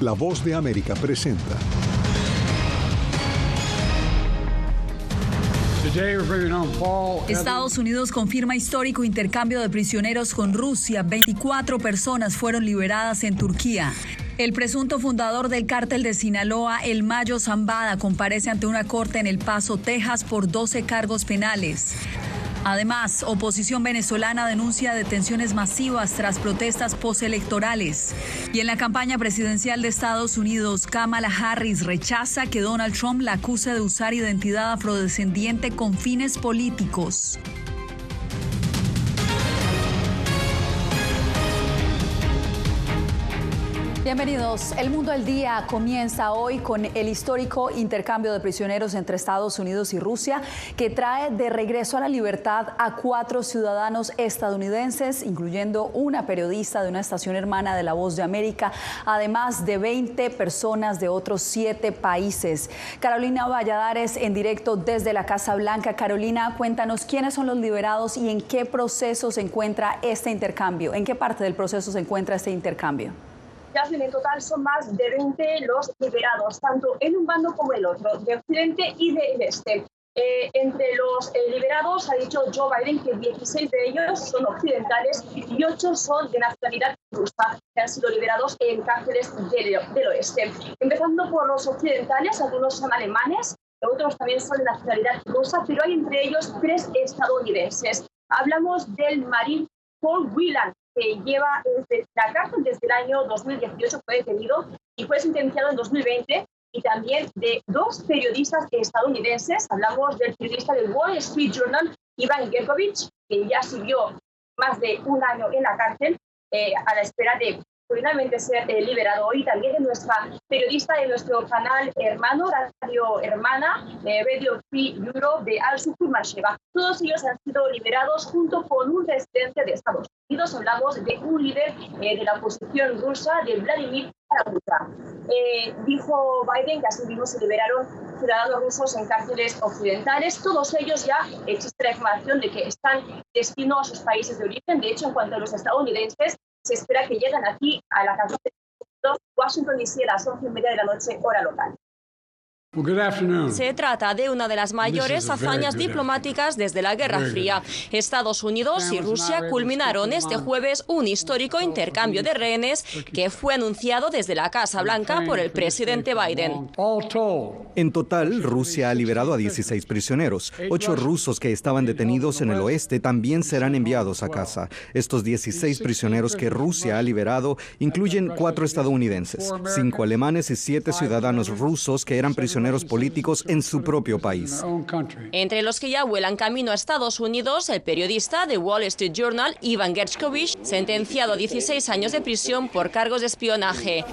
La Voz de América presenta. Estados Unidos confirma histórico intercambio de prisioneros con Rusia. 24 personas fueron liberadas en Turquía. El presunto fundador del cártel de Sinaloa, El Mayo Zambada, comparece ante una corte en El Paso, Texas, por 12 cargos penales. Además, oposición venezolana denuncia detenciones masivas tras protestas postelectorales. Y en la campaña presidencial de Estados Unidos, Kamala Harris rechaza que Donald Trump la acuse de usar identidad afrodescendiente con fines políticos. Bienvenidos. El Mundo al Día comienza hoy con el histórico intercambio de prisioneros entre Estados Unidos y Rusia, que trae de regreso a la libertad a 4 ciudadanos estadounidenses, incluyendo una periodista de una estación hermana de La Voz de América, además de 20 personas de otros 7 países. Carolina Valladares, en directo desde la Casa Blanca. Carolina, cuéntanos quiénes son los liberados y en qué proceso se encuentra este intercambio. ¿En qué parte del proceso se encuentra este intercambio? En total son más de 20 los liberados, tanto en un bando como el otro, de Occidente y del Este. Entre los liberados ha dicho Joe Biden que 16 de ellos son occidentales y 8 son de nacionalidad rusa, que han sido liberados en cárceles del oeste. Empezando por los occidentales, algunos son alemanes, otros también son de nacionalidad rusa, pero hay entre ellos 3 estadounidenses. Hablamos del marín Paul Whelan, que lleva desde la cárcel desde el año 2018, fue detenido y fue sentenciado en 2020, y también de 2 periodistas estadounidenses. Hablamos del periodista del Wall Street Journal, Ivan Gershkovich, que ya sirvió más de un año en la cárcel a la espera de finalmente ser liberado hoy. También de nuestra periodista de nuestro canal hermano, Radio Hermana, Radio Free Europe, de Alsu Kurmasheva. Todos ellos han sido liberados junto con un residente de Estados Unidos. Hablamos de un líder de la oposición rusa, de Vladimir Kara-Murza. Dijo Biden que así mismo se liberaron ciudadanos rusos en cárceles occidentales. Todos ellos ya existe la información de que están destino a sus países de origen. De hecho, en cuanto a los estadounidenses, se espera que lleguen aquí a la capital de Washington, D.C. a las 11:30 de la noche, hora local. Se trata de una de las mayores hazañas diplomáticas desde la Guerra Fría. Estados Unidos y Rusia culminaron este jueves un histórico intercambio de rehenes que fue anunciado desde la Casa Blanca por el presidente Biden. En total, Rusia ha liberado a 16 prisioneros. 8 rusos que estaban detenidos en el oeste también serán enviados a casa. Estos 16 prisioneros que Rusia ha liberado incluyen 4 estadounidenses, 5 alemanes y 7 ciudadanos rusos que eran prisioneros políticos en su propio país. Entre los que ya vuelan camino a Estados Unidos, el periodista de Wall Street Journal, Ivan Gershkovich, sentenciado a 16 años de prisión por cargos de espionaje.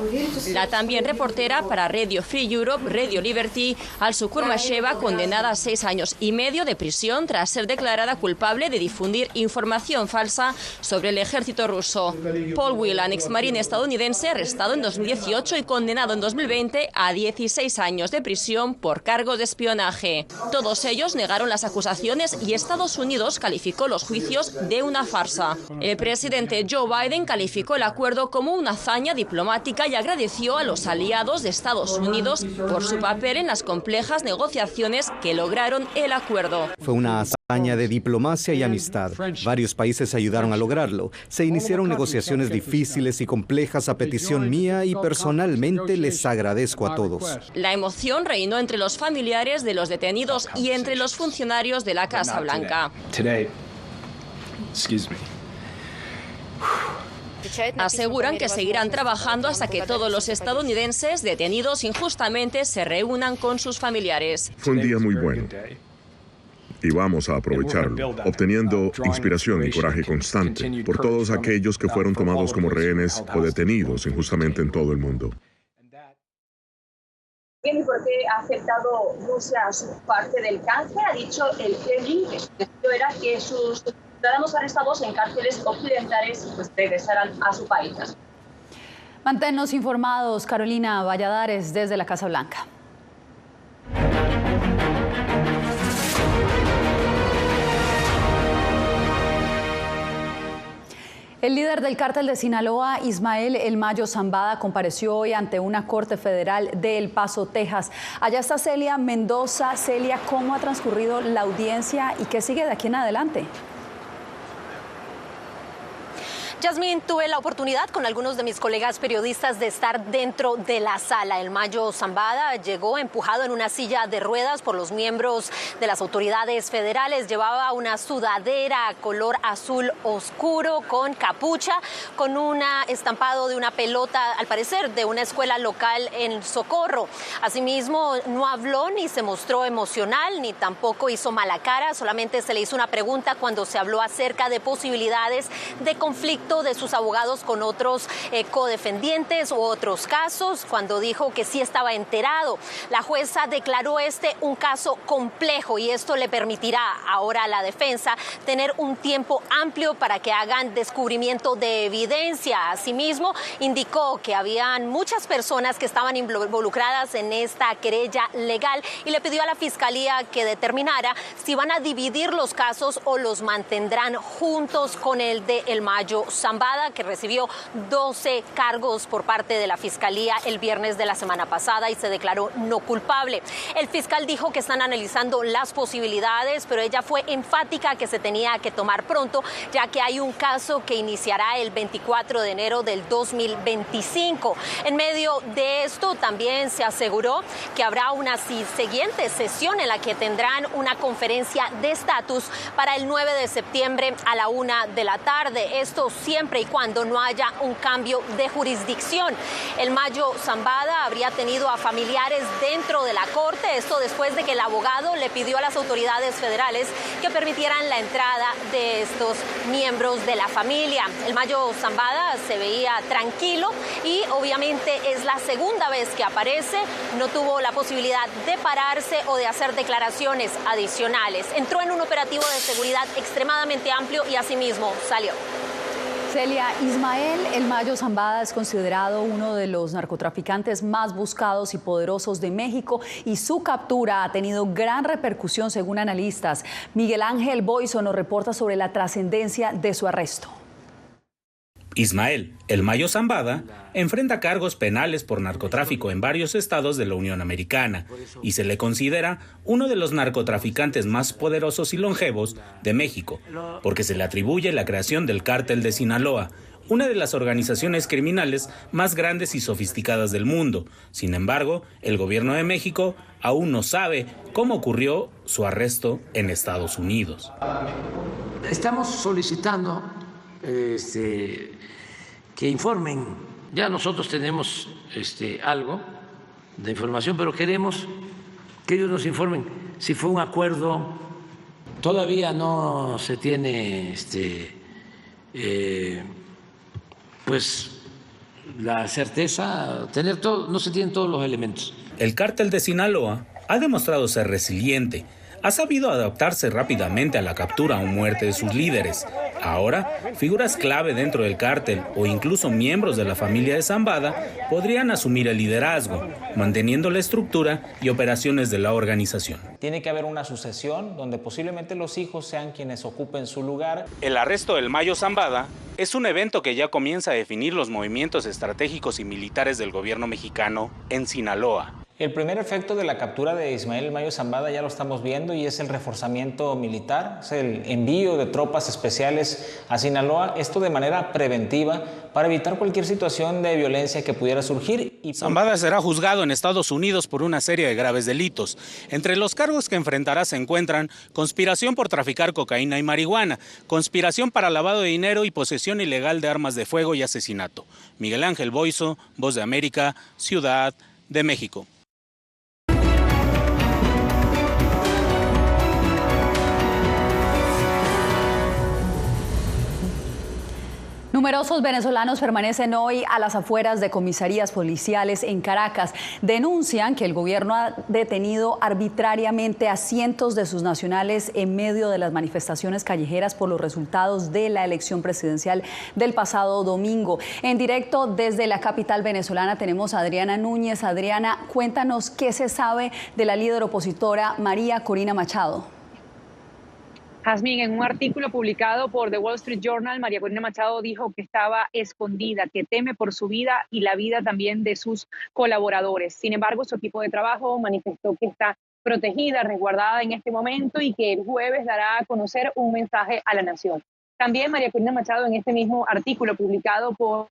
La también reportera para Radio Free Europe, Radio Liberty, Alsu Kurmasheva, condenada a 6 años y medio de prisión tras ser declarada culpable de difundir información falsa sobre el ejército ruso. Paul Whelan, exmarín estadounidense, arrestado en 2018 y condenado en 2020 a 16 años de prisión por cargos de espionaje. Todos ellos negaron las acusaciones y Estados Unidos calificó los juicios de una farsa. El presidente Joe Biden calificó el acuerdo como una hazaña diplomática y agradeció a los aliados de Estados Unidos por su papel en las complejas negociaciones que lograron el acuerdo. Fue una hazaña de diplomacia y amistad. Varios países ayudaron a lograrlo. Se iniciaron negociaciones difíciles y complejas a petición mía y personalmente les agradezco a todos. La emoción reinó entre los familiares de los detenidos y entre los funcionarios de la Casa Blanca. Aseguran que seguirán trabajando hasta que todos los estadounidenses detenidos injustamente se reúnan con sus familiares. Fue un día muy bueno y vamos a aprovecharlo, obteniendo inspiración y coraje constante por todos aquellos que fueron tomados como rehenes o detenidos injustamente en todo el mundo. ¿Y por qué ha aceptado Rusia su parte del canje? Ha dicho el Kremlin que su deseo era que sus ciudadanos arrestados en cárceles occidentales regresaran a su país. Manténnos informados, Carolina Valladares, desde la Casa Blanca. El líder del cártel de Sinaloa, Ismael El Mayo Zambada, compareció hoy ante una corte federal de El Paso, Texas. Allá está Celia Mendoza. Celia, ¿cómo ha transcurrido la audiencia y qué sigue de aquí en adelante? Yasmín, tuve la oportunidad con algunos de mis colegas periodistas de estar dentro de la sala. El Mayo Zambada llegó empujado en una silla de ruedas por los miembros de las autoridades federales. Llevaba una sudadera color azul oscuro con capucha, con un estampado de una pelota, al parecer de una escuela local en Socorro. Asimismo, no habló ni se mostró emocional, ni tampoco hizo mala cara. Solamente se le hizo una pregunta cuando se habló acerca de posibilidades de conflicto de sus abogados con otros codefendientes u otros casos, cuando dijo que sí estaba enterado. La jueza declaró un caso complejo y esto le permitirá ahora a la defensa tener un tiempo amplio para que hagan descubrimiento de evidencia. Asimismo, indicó que habían muchas personas que estaban involucradas en esta querella legal y le pidió a la fiscalía que determinara si van a dividir los casos o los mantendrán juntos con el de El Mayo Zambada, que recibió 12 cargos por parte de la Fiscalía el viernes de la semana pasada y se declaró no culpable. El fiscal dijo que están analizando las posibilidades, pero ella fue enfática que se tenía que tomar pronto, ya que hay un caso que iniciará el 24 de enero del 2025. En medio de esto, también se aseguró que habrá una siguiente sesión en la que tendrán una conferencia de estatus para el 9 de septiembre a la 1 de la tarde. Esto siempre y cuando no haya un cambio de jurisdicción. El Mayo Zambada habría tenido a familiares dentro de la corte, esto después de que el abogado le pidió a las autoridades federales que permitieran la entrada de estos miembros de la familia. El Mayo Zambada se veía tranquilo y obviamente es la segunda vez que aparece. No tuvo la posibilidad de pararse o de hacer declaraciones adicionales. Entró en un operativo de seguridad extremadamente amplio y asimismo salió. Celia, Ismael El Mayo Zambada es considerado uno de los narcotraficantes más buscados y poderosos de México y su captura ha tenido gran repercusión según analistas. Miguel Ángel Boiso nos reporta sobre la trascendencia de su arresto. Ismael El Mayo Zambada enfrenta cargos penales por narcotráfico en varios estados de la Unión Americana y se le considera uno de los narcotraficantes más poderosos y longevos de México, porque se le atribuye la creación del Cártel de Sinaloa, una de las organizaciones criminales más grandes y sofisticadas del mundo. Sin embargo, el gobierno de México aún no sabe cómo ocurrió su arresto en Estados Unidos. Estamos solicitando que informen. Ya nosotros tenemos algo de información, pero queremos que ellos nos informen si fue un acuerdo. Todavía no se tiene pues la certeza, no se tienen todos los elementos. El Cártel de Sinaloa ha demostrado ser resiliente. Ha sabido adaptarse rápidamente a la captura o muerte de sus líderes. Ahora, figuras clave dentro del cártel o incluso miembros de la familia de Zambada podrían asumir el liderazgo, manteniendo la estructura y operaciones de la organización. Tiene que haber una sucesión donde posiblemente los hijos sean quienes ocupen su lugar. El arresto del Mayo Zambada es un evento que ya comienza a definir los movimientos estratégicos y militares del gobierno mexicano en Sinaloa. El primer efecto de la captura de Ismael El Mayo Zambada ya lo estamos viendo y es el reforzamiento militar, es el envío de tropas especiales a Sinaloa, esto de manera preventiva para evitar cualquier situación de violencia que pudiera surgir. Zambada será juzgado en Estados Unidos por una serie de graves delitos. Entre los cargos que enfrentará se encuentran conspiración por traficar cocaína y marihuana, conspiración para lavado de dinero y posesión ilegal de armas de fuego y asesinato. Miguel Ángel Boiso, Voz de América, Ciudad de México. Numerosos venezolanos permanecen hoy a las afueras de comisarías policiales en Caracas. Denuncian que el gobierno ha detenido arbitrariamente a cientos de sus nacionales en medio de las manifestaciones callejeras por los resultados de la elección presidencial del pasado domingo. En directo desde la capital venezolana tenemos a Adriana Núñez. Adriana, cuéntanos qué se sabe de la líder opositora María Corina Machado. Jazmín, en un artículo publicado por The Wall Street Journal, María Corina Machado dijo que estaba escondida, que teme por su vida y la vida también de sus colaboradores. Sin embargo, su equipo de trabajo manifestó que está protegida, resguardada en este momento y que el jueves dará a conocer un mensaje a la nación. También María Corina Machado, en este mismo artículo publicado por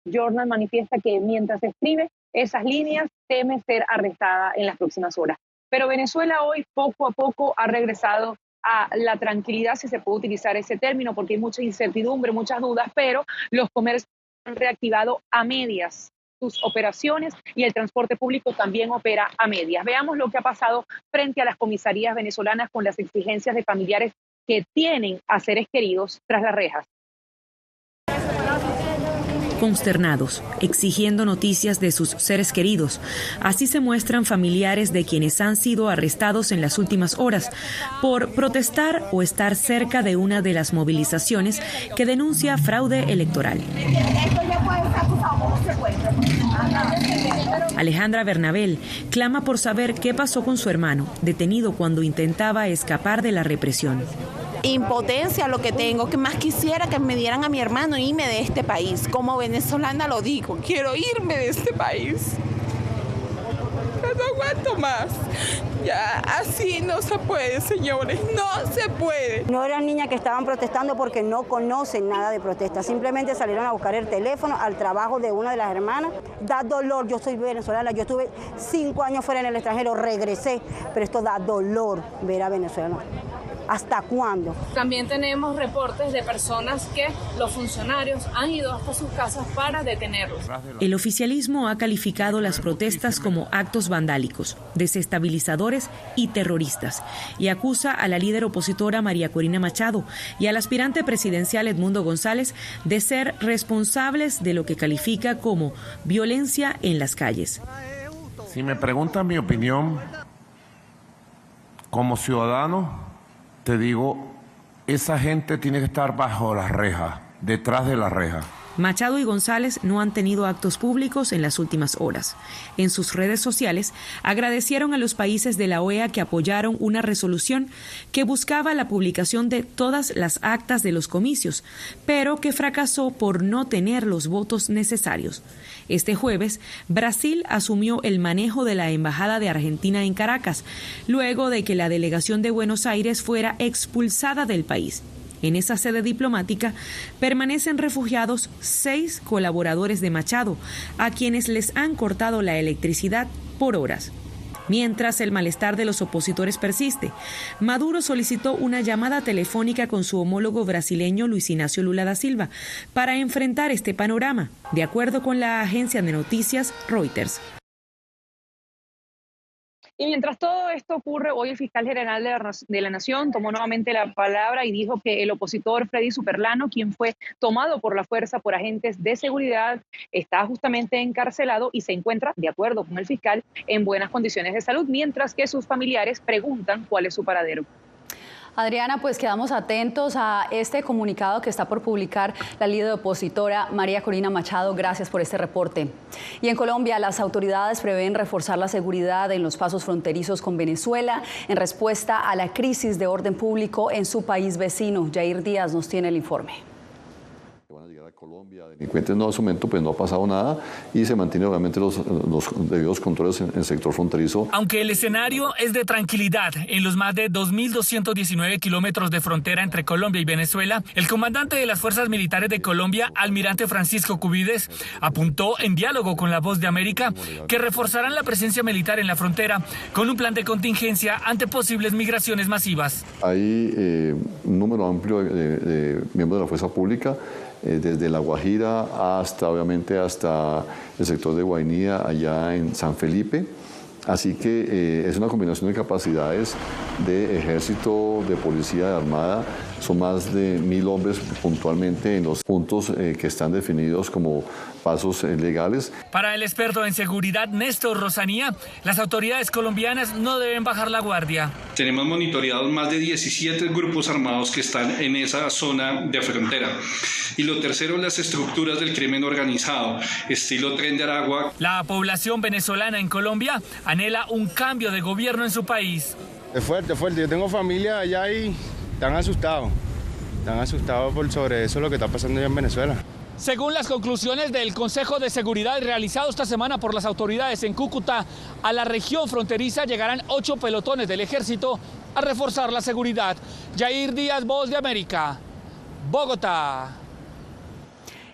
Journal, manifiesta que mientras escribe esas líneas teme ser arrestada en las próximas horas. Pero Venezuela hoy poco a poco ha regresado a la tranquilidad, si se puede utilizar ese término, porque hay mucha incertidumbre, muchas dudas, pero los comercios han reactivado a medias sus operaciones y el transporte público también opera a medias. Veamos lo que ha pasado frente a las comisarías venezolanas con las exigencias de familiares que tienen a seres queridos tras las rejas. Consternados, exigiendo noticias de sus seres queridos. Así se muestran familiares de quienes han sido arrestados en las últimas horas por protestar o estar cerca de una de las movilizaciones que denuncia fraude electoral. Alejandra Bernabel clama por saber qué pasó con su hermano, detenido cuando intentaba escapar de la represión. Impotencia lo que tengo, que más quisiera que me dieran a mi hermano y irme de este país. Como venezolana lo digo, quiero irme de este país. No aguanto más. Ya así no se puede, señores, no se puede. No eran niñas que estaban protestando porque no conocen nada de protesta, simplemente salieron a buscar el teléfono al trabajo de una de las hermanas. Da dolor, yo soy venezolana, yo estuve 5 años fuera en el extranjero, regresé, pero esto da dolor ver a Venezuela. ¿Hasta cuándo? También tenemos reportes de personas que los funcionarios han ido hasta sus casas para detenerlos. El oficialismo ha calificado las protestas como actos vandálicos, desestabilizadores y terroristas, y acusa a la líder opositora María Corina Machado y al aspirante presidencial Edmundo González de ser responsables de lo que califica como violencia en las calles. Si me preguntan mi opinión como ciudadano, te digo, esa gente tiene que estar bajo las rejas, detrás de la reja. Machado y González no han tenido actos públicos en las últimas horas. En sus redes sociales agradecieron a los países de la OEA que apoyaron una resolución que buscaba la publicación de todas las actas de los comicios, pero que fracasó por no tener los votos necesarios. Este jueves, Brasil asumió el manejo de la Embajada de Argentina en Caracas, luego de que la delegación de Buenos Aires fuera expulsada del país. En esa sede diplomática permanecen refugiados 6 colaboradores de Machado, a quienes les han cortado la electricidad por horas. Mientras el malestar de los opositores persiste, Maduro solicitó una llamada telefónica con su homólogo brasileño Luis Ignacio Lula da Silva para enfrentar este panorama, de acuerdo con la agencia de noticias Reuters. Y mientras todo esto ocurre, hoy el fiscal general de la Nación tomó nuevamente la palabra y dijo que el opositor Freddy Superlano, quien fue tomado por la fuerza por agentes de seguridad, está justamente encarcelado y se encuentra, de acuerdo con el fiscal, en buenas condiciones de salud, mientras que sus familiares preguntan cuál es su paradero. Adriana, pues quedamos atentos a este comunicado que está por publicar la líder opositora María Corina Machado. Gracias por este reporte. Y en Colombia, las autoridades prevén reforzar la seguridad en los pasos fronterizos con Venezuela en respuesta a la crisis de orden público en su país vecino. Jair Díaz nos tiene el informe. Colombia, delincuentes, no, en su momento pues no ha pasado nada y se mantienen obviamente los debidos controles en el sector fronterizo. Aunque el escenario es de tranquilidad en los más de 2.219 kilómetros de frontera entre Colombia y Venezuela, el comandante de las Fuerzas Militares de Colombia, almirante Francisco Cubides, apuntó en diálogo con La Voz de América que reforzarán la presencia militar en la frontera con un plan de contingencia ante posibles migraciones masivas. Hay un número amplio de miembros de la fuerza pública, desde La Guajira hasta, obviamente, hasta el sector de Guainía, allá en San Felipe. Así que es una combinación de capacidades de ejército, de policía, de armada. Son más de 1.000 hombres puntualmente en los puntos que están definidos como pasos legales. Para el experto en seguridad Néstor Rosanía, las autoridades colombianas no deben bajar la guardia. Tenemos monitoreados más de 17 grupos armados que están en esa zona de frontera. Y lo tercero, las estructuras del crimen organizado, estilo Tren de Aragua. La población venezolana en Colombia anhela un cambio de gobierno en su país. Es fuerte, fuerte. Yo tengo familia allá y Están asustados sobre eso, lo que está pasando allá en Venezuela. Según las conclusiones del Consejo de Seguridad realizado esta semana por las autoridades en Cúcuta, a la región fronteriza llegarán 8 pelotones del ejército a reforzar la seguridad. Yair Díaz, Voz de América, Bogotá.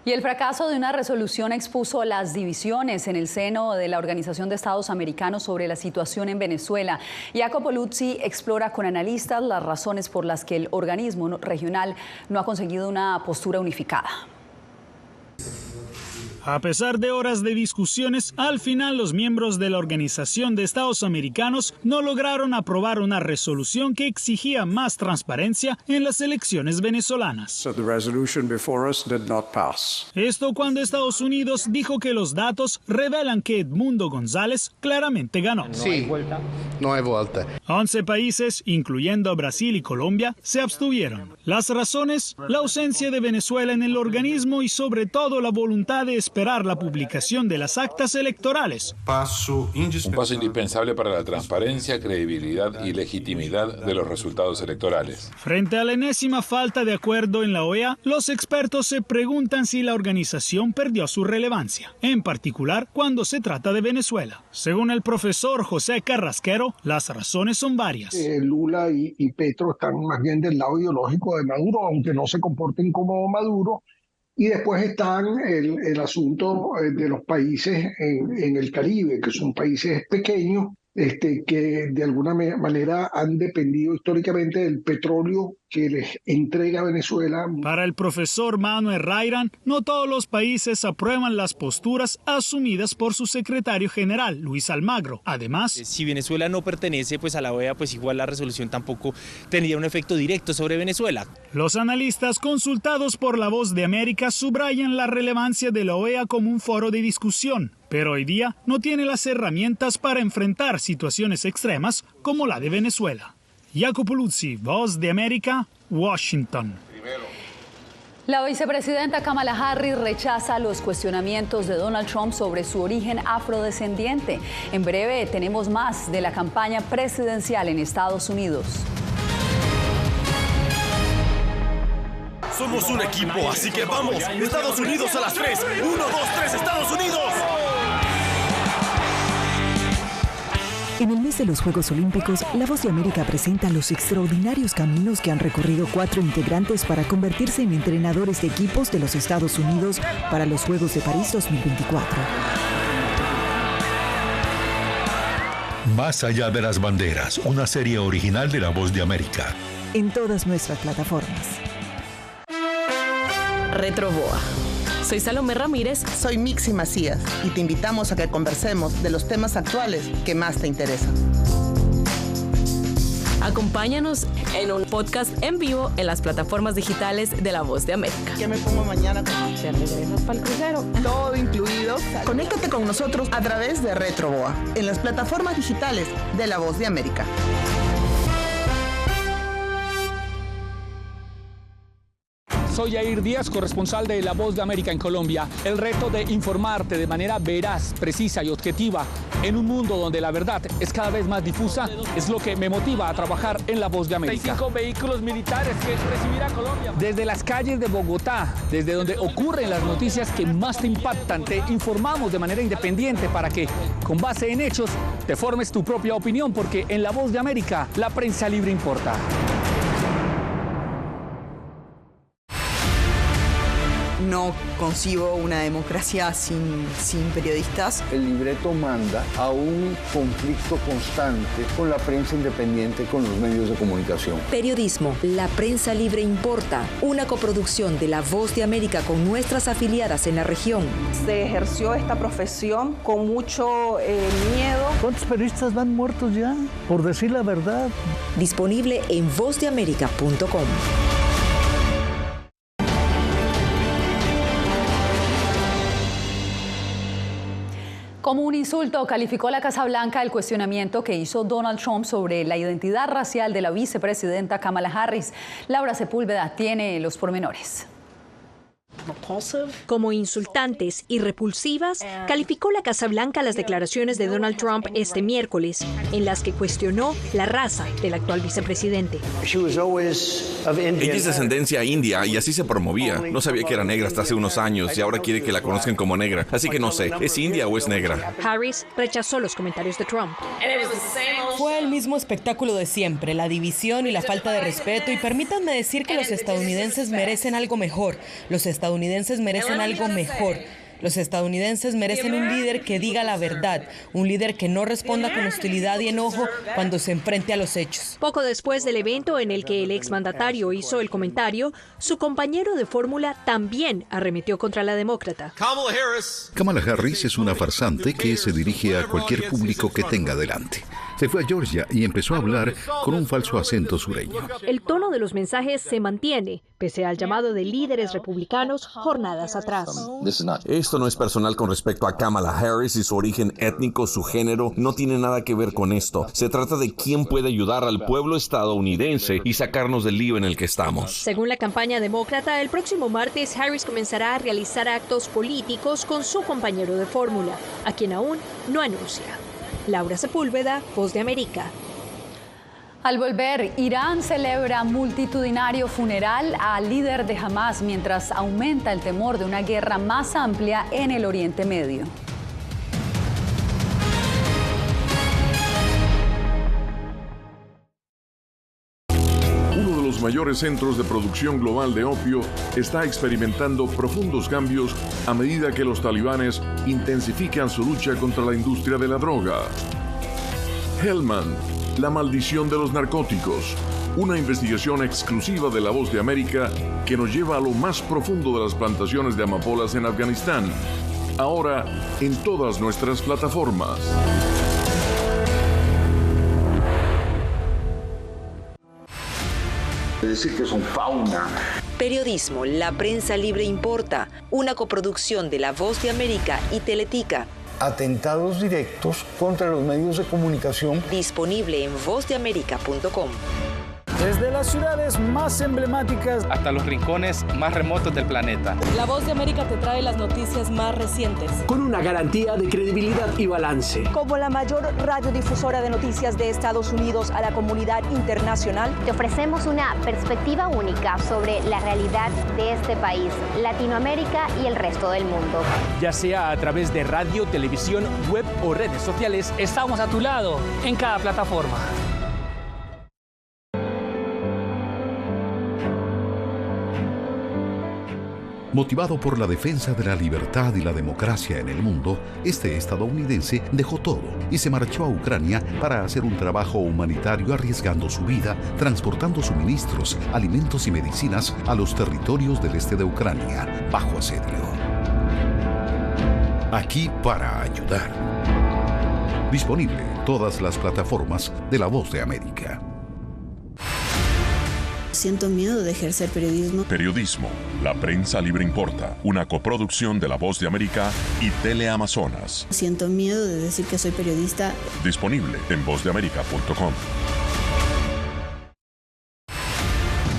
Y el fracaso de una resolución expuso las divisiones en el seno de la Organización de Estados Americanos sobre la situación en Venezuela. Jacopo Luzzi explora con analistas las razones por las que el organismo regional no ha conseguido una postura unificada. A pesar de horas de discusiones, al final los miembros de la Organización de Estados Americanos no lograron aprobar una resolución que exigía más transparencia en las elecciones venezolanas. Esto cuando Estados Unidos dijo que los datos revelan que Edmundo González claramente ganó. Sí, no hay vuelta. 11 países, incluyendo Brasil y Colombia, se abstuvieron. Las razones, la ausencia de Venezuela en el organismo y sobre todo la voluntad de esperar la publicación de las actas electorales. Un paso indispensable para la transparencia, credibilidad y legitimidad de los resultados electorales. Frente a la enésima falta de acuerdo en la OEA, los expertos se preguntan si la organización perdió su relevancia, en particular cuando se trata de Venezuela. Según el profesor José Carrasquero, las razones son varias. Lula y Petro están más bien del lado ideológico de Maduro, aunque no se comporten como Maduro. Y después están el asunto de los países en el Caribe, que son países pequeños, que de alguna manera han dependido históricamente del petróleo que les entrega Venezuela. Para el profesor Manuel Rayran, no todos los países aprueban las posturas asumidas por su secretario general, Luis Almagro. Además, si Venezuela no pertenece a la OEA, pues igual la resolución tampoco tendría un efecto directo sobre Venezuela. Los analistas consultados por La Voz de América subrayan la relevancia de la OEA como un foro de discusión, pero hoy día no tiene las herramientas para enfrentar situaciones extremas como la de Venezuela. Jacopo Luzzi, Voz de América, Washington. La vicepresidenta Kamala Harris rechaza los cuestionamientos de Donald Trump sobre su origen afrodescendiente. En breve tenemos más de la campaña presidencial en Estados Unidos. Somos un equipo, así que vamos. Estados Unidos a las 3. 1, 2, 3, Estados Unidos. En el mes de los Juegos Olímpicos, La Voz de América presenta los extraordinarios caminos que han recorrido 4 integrantes para convertirse en entrenadores de equipos de los Estados Unidos para los Juegos de París 2024. Más allá de las banderas, una serie original de La Voz de América. En todas nuestras plataformas. Retroboa. Soy Salomé Ramírez. Soy Mixi Macías y te invitamos a que conversemos de los temas actuales que más te interesan. Acompáñanos en un podcast en vivo en las plataformas digitales de La Voz de América. ¿Qué me pongo mañana? ¿Te regresas para el crucero? Todo incluido. Conéctate con nosotros a través de Retroboa en las plataformas digitales de La Voz de América. Soy Yair Díaz, corresponsal de La Voz de América en Colombia. El reto de informarte de manera veraz, precisa y objetiva en un mundo donde la verdad es cada vez más difusa es lo que me motiva a trabajar en La Voz de América. 35 vehículos militares que recibirá Colombia. Desde las calles de Bogotá, desde donde ocurren las noticias que más te impactan, te informamos de manera independiente para que, con base en hechos, te formes tu propia opinión, porque en La Voz de América la prensa libre importa. No concibo una democracia sin periodistas. El libreto manda a un conflicto constante con la prensa independiente, con los medios de comunicación. Periodismo, la prensa libre importa. Una coproducción de La Voz de América con nuestras afiliadas en la región. Se ejerció esta profesión con mucho miedo. ¿Cuántos periodistas van muertos ya? Por decir la verdad. Disponible en vozdeamerica.com. Como un insulto, calificó la Casa Blanca el cuestionamiento que hizo Donald Trump sobre la identidad racial de la vicepresidenta Kamala Harris. Laura Sepúlveda tiene los pormenores. Como insultantes y repulsivas, calificó la Casa Blanca las declaraciones de Donald Trump este miércoles, en las que cuestionó la raza del actual vicepresidente. Ella es de ascendencia india y así se promovía. No sabía que era negra hasta hace unos años y ahora quiere que la conozcan como negra. Así que no sé, ¿es india o es negra? Harris rechazó los comentarios de Trump. Fue el mismo espectáculo de siempre, la división y la falta de respeto, y permítanme decir que los estadounidenses merecen algo mejor. Los estadounidenses merecen algo mejor. Los estadounidenses merecen un líder que diga la verdad, un líder que no responda con hostilidad y enojo cuando se enfrente a los hechos. Poco después del evento en el que el exmandatario hizo el comentario, su compañero de fórmula también arremetió contra la demócrata. Kamala Harris es una farsante que se dirige a cualquier público que tenga delante. Se fue a Georgia y empezó a hablar con un falso acento sureño. El tono de los mensajes se mantiene, pese al llamado de líderes republicanos jornadas atrás. Esto no es personal con respecto a Kamala Harris y su origen étnico, su género, no tiene nada que ver con esto. Se trata de quién puede ayudar al pueblo estadounidense y sacarnos del lío en el que estamos. Según la campaña demócrata, el próximo martes Harris comenzará a realizar actos políticos con su compañero de fórmula, a quien aún no anuncia. Laura Sepúlveda, Voz de América. Al volver, Irán celebra multitudinario funeral al líder de Hamás mientras aumenta el temor de una guerra más amplia en el Oriente Medio. Uno de los mayores centros de producción global de opio está experimentando profundos cambios a medida que los talibanes intensifican su lucha contra la industria de la droga. Helmand, la maldición de los narcóticos, una investigación exclusiva de La Voz de América que nos lleva a lo más profundo de las plantaciones de amapolas en Afganistán. Ahora en todas nuestras plataformas. Decir que son fauna. Periodismo, la prensa libre importa, una coproducción de La Voz de América y Teletica. Atentados directos contra los medios de comunicación. Disponible en vozdeamerica.com. Desde las ciudades más emblemáticas hasta los rincones más remotos del planeta. La Voz de América te trae las noticias más recientes. Con una garantía de credibilidad y balance. Como la mayor radiodifusora de noticias de Estados Unidos a la comunidad internacional, te ofrecemos una perspectiva única sobre la realidad de este país, Latinoamérica y el resto del mundo. Ya sea a través de radio, televisión, web o redes sociales, estamos a tu lado en cada plataforma. Motivado por la defensa de la libertad y la democracia en el mundo, este estadounidense dejó todo y se marchó a Ucrania para hacer un trabajo humanitario arriesgando su vida, transportando suministros, alimentos y medicinas a los territorios del este de Ucrania, bajo asedio. Aquí para ayudar. Disponible en todas las plataformas de La Voz de América. Siento miedo de ejercer periodismo. Periodismo, la prensa libre importa, una coproducción de La Voz de América y Teleamazonas. Siento miedo de decir que soy periodista. Disponible en vozdeamerica.com.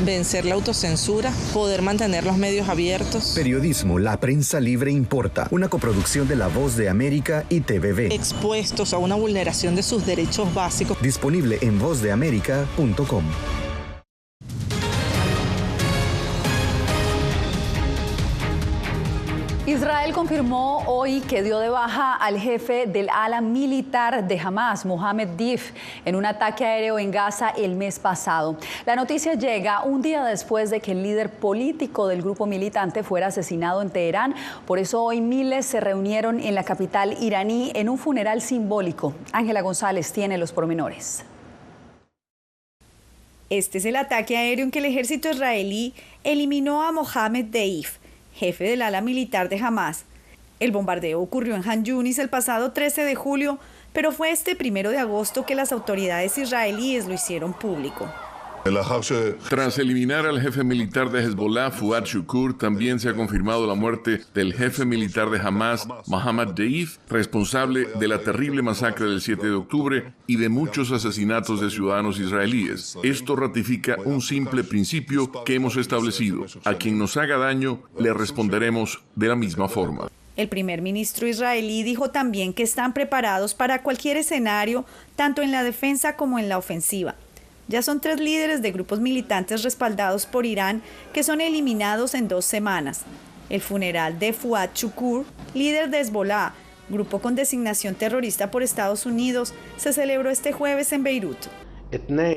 Vencer la autocensura, poder mantener los medios abiertos. Periodismo, la prensa libre importa, una coproducción de La Voz de América y TVV. Expuestos a una vulneración de sus derechos básicos. Disponible en vozdeamerica.com. Israel confirmó hoy que dio de baja al jefe del ala militar de Hamás, Mohammed Deif, en un ataque aéreo en Gaza el mes pasado. La noticia llega un día después de que el líder político del grupo militante fuera asesinado en Teherán. Por eso hoy miles se reunieron en la capital iraní en un funeral simbólico. Ángela González tiene los pormenores. Este es el ataque aéreo en que el ejército israelí eliminó a Mohammed Deif, jefe del ala militar de Hamás. El bombardeo ocurrió en Han Yunis el pasado 13 de julio, pero fue este 1 de agosto que las autoridades israelíes lo hicieron público. Tras eliminar al jefe militar de Hezbollah, Fuad Shukur, también se ha confirmado la muerte del jefe militar de Hamas, Mohammad Deif, responsable de la terrible masacre del 7 de octubre y de muchos asesinatos de ciudadanos israelíes. Esto ratifica un simple principio que hemos establecido: a quien nos haga daño, le responderemos de la misma forma. El primer ministro israelí dijo también que están preparados para cualquier escenario, tanto en la defensa como en la ofensiva. Ya son 3 líderes de grupos militantes respaldados por Irán que son eliminados en 2 semanas. El funeral de Fuad Shukur, líder de Hezbollah, grupo con designación terrorista por Estados Unidos, se celebró este jueves en Beirut.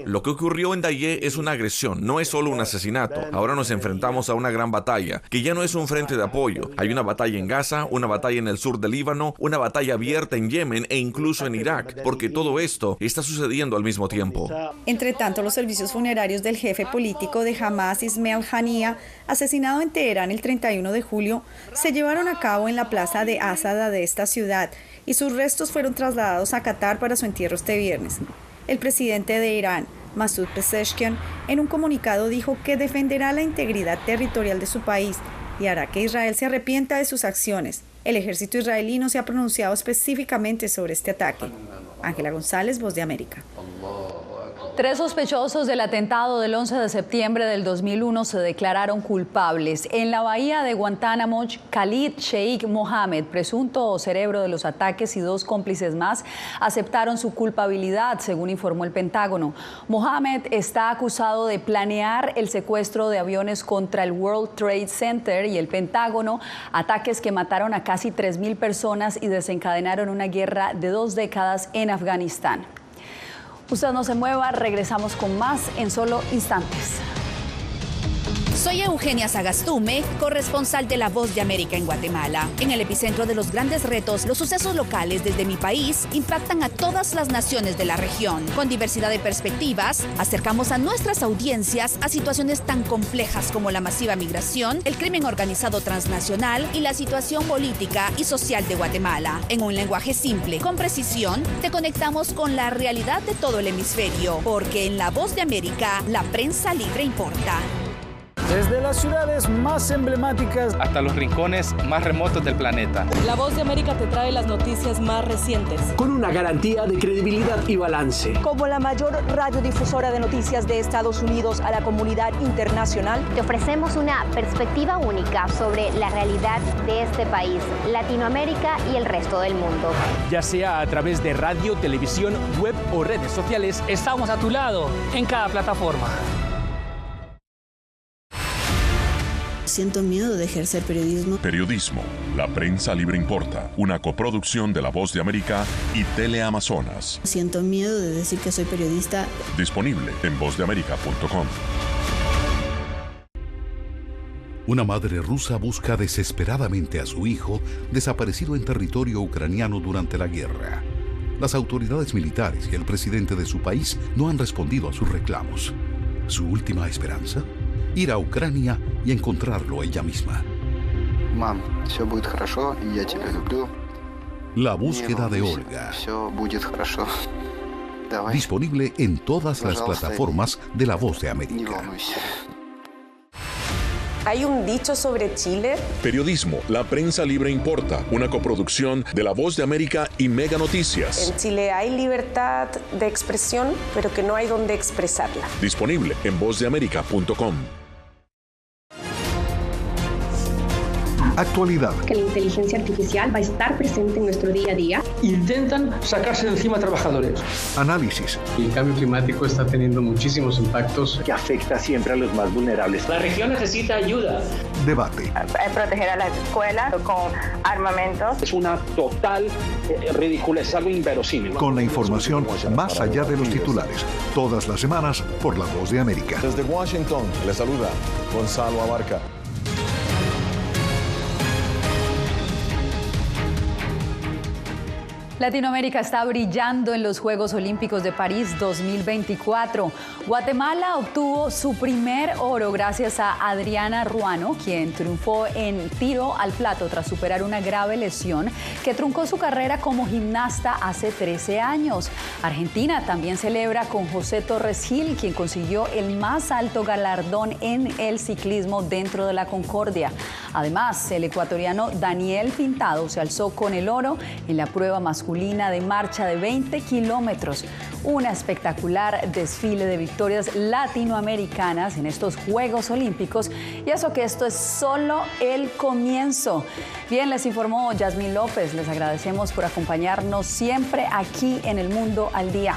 Lo que ocurrió en Dayé es una agresión, no es solo un asesinato. Ahora nos enfrentamos a una gran batalla, que ya no es un frente de apoyo. Hay una batalla en Gaza, una batalla en el sur del Líbano, una batalla abierta en Yemen e incluso en Irak, porque todo esto está sucediendo al mismo tiempo. Entre tanto, los servicios funerarios del jefe político de Hamas, Ismail Haniyeh, asesinado en Teherán el 31 de julio, se llevaron a cabo en la plaza de Asada de esta ciudad y sus restos fueron trasladados a Qatar para su entierro este viernes. El presidente de Irán, Masoud Pezeshkian, en un comunicado dijo que defenderá la integridad territorial de su país y hará que Israel se arrepienta de sus acciones. El ejército israelí no se ha pronunciado específicamente sobre este ataque. Ángela González, Voz de América. 3 sospechosos del atentado del 11 de septiembre del 2001 se declararon culpables. En la bahía de Guantánamo, Khalid Sheikh Mohammed, presunto cerebro de los ataques, y 2 cómplices más aceptaron su culpabilidad, según informó el Pentágono. Mohammed está acusado de planear el secuestro de aviones contra el World Trade Center y el Pentágono, ataques que mataron a casi 3.000 personas y desencadenaron una guerra de 2 décadas en Afganistán. Usted no se mueva, regresamos con más en solo instantes. Soy Eugenia Sagastume, corresponsal de La Voz de América en Guatemala. En el epicentro de los grandes retos, los sucesos locales desde mi país impactan a todas las naciones de la región. Con diversidad de perspectivas, acercamos a nuestras audiencias a situaciones tan complejas como la masiva migración, el crimen organizado transnacional y la situación política y social de Guatemala. En un lenguaje simple, con precisión, te conectamos con la realidad de todo el hemisferio, porque en La Voz de América, la prensa libre importa. Desde las ciudades más emblemáticas hasta los rincones más remotos del planeta. La Voz de América te trae las noticias más recientes. Con una garantía de credibilidad y balance. Como la mayor radiodifusora de noticias de Estados Unidos a la comunidad internacional, te ofrecemos una perspectiva única sobre la realidad de este país, Latinoamérica y el resto del mundo. Ya sea a través de radio, televisión, web o redes sociales, estamos a tu lado en cada plataforma. Siento miedo de ejercer periodismo. Periodismo. La prensa libre importa. Una coproducción de La Voz de América y Teleamazonas. Siento miedo de decir que soy periodista. Disponible en vozdeamerica.com. Una madre rusa busca desesperadamente a su hijo desaparecido en territorio ucraniano durante la guerra. Las autoridades militares y el presidente de su país no han respondido a sus reclamos. ¿Su última esperanza? Ir a Ucrania y encontrarlo ella misma. Mam, все будет хорошо, y я тебя люблю. La búsqueda de Olga. Все будет хорошо. Disponible en todas las plataformas de La Voz de América. ¿Hay un dicho sobre Chile? Periodismo. La prensa libre importa. Una coproducción de La Voz de América y Mega Noticias. En Chile hay libertad de expresión, pero que no hay donde expresarla. Disponible en vozdeamerica.com. Actualidad. Que la inteligencia artificial va a estar presente en nuestro día a día. Intentan sacarse de encima a trabajadores. Análisis. El cambio climático está teniendo muchísimos impactos que afecta siempre a los más vulnerables. La región necesita ayuda. Debate. Proteger a la escuela con armamentos. Es una total ridiculez, algo inverosímil. Con la información más allá de los titulares. Todas las semanas por La Voz de América. Desde Washington, le saluda Gonzalo Abarca. Latinoamérica está brillando en los Juegos Olímpicos de París 2024. Guatemala obtuvo su primer oro gracias a Adriana Ruano, quien triunfó en tiro al plato tras superar una grave lesión que truncó su carrera como gimnasta hace 13 años. Argentina también celebra con José Torres Gil, quien consiguió el más alto galardón en el ciclismo dentro de la Concordia. Además, el ecuatoriano Daniel Pintado se alzó con el oro en la prueba masculina de marcha de 20 kilómetros. Un espectacular desfile de victorias latinoamericanas en estos Juegos Olímpicos, y eso que esto es solo el comienzo. Bien, les informó Yasmín López. Les agradecemos por acompañarnos siempre aquí en El Mundo al Día.